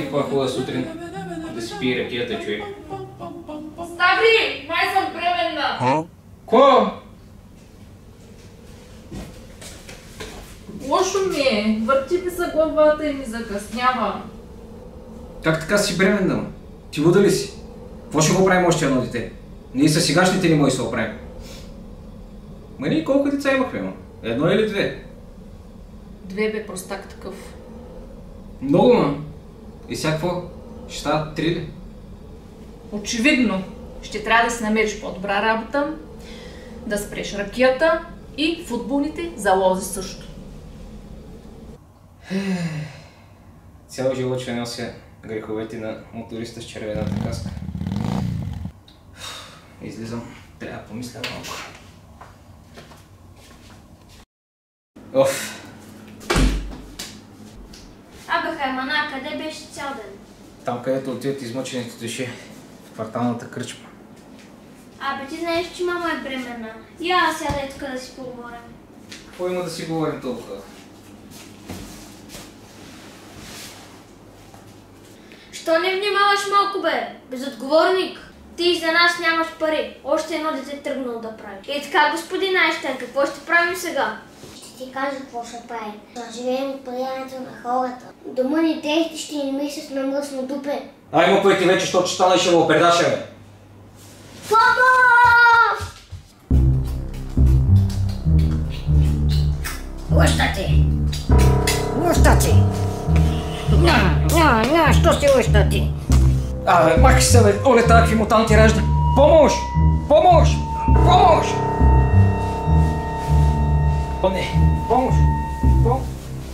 Каква хубава сутрин да си пие ракията, човек. Ставри, май съм бременна. Ко? Лошо ми е. Върти ми се главата и ми закъснява. Как така си бременна? Ти луда ли си? Какво ще го правим още едно дете? Ние са сегашните ни мои се оправим. Ма ние колко деца имахме, ма? Едно или две? Две бе, простак такъв. Много, ма. И сега какво? Ще стават 3 ли? Очевидно. Ще трябва да си намериш по-добра работа, да спреш ракията и футболните залози също. Цял живот ще нося греховете на моториста с червената каска. Излизам. Трябва да помисля малко. Оф! Абе, Хаймана, къде беше цял ден? Там, където отиват измъчените души. В кварталната кръчма. Абе, ти знаеш, че мама е бременна. Я сядай тук да си поговорим. Какво има да си говорим толкова? Що не внимаваш малко, бе? Безотговорник. Ти за нас нямаш пари. Още едно дете тръгнало да прави. И така, господин Айнщайн, какво ще правим сега? Ще ти кажа какво ще правим. Да живеем от парянето на хората. Дома ни дрехти ще ни мисли сме мръсно дупе. Ай, му пъти вече, защото ще стана и ще го предаше, бе. Помощ! Лъща ти! Лъща ти! Що си лъща ти? Абе, махи се, бе, оле, такви мутанти ражда. Помощ! Помощ! Помощ! О, не! Помощ! Помощ!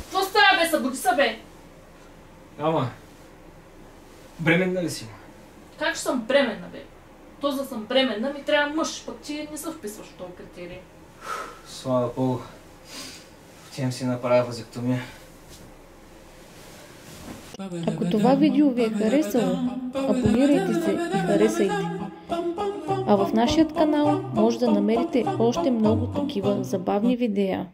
Какво става, бе? Събуди се, бе! Ама, бременна ли си? Как ще съм бременна, бе? То за съм бременна ми трябва мъж, пък ти не се вписваш в този критерий. Слава Богу. Отивам си направя вазектомия. Ако това видео ви е харесало, абонирайте се и харесайте. А в нашия канал може да намерите още много такива забавни видеа.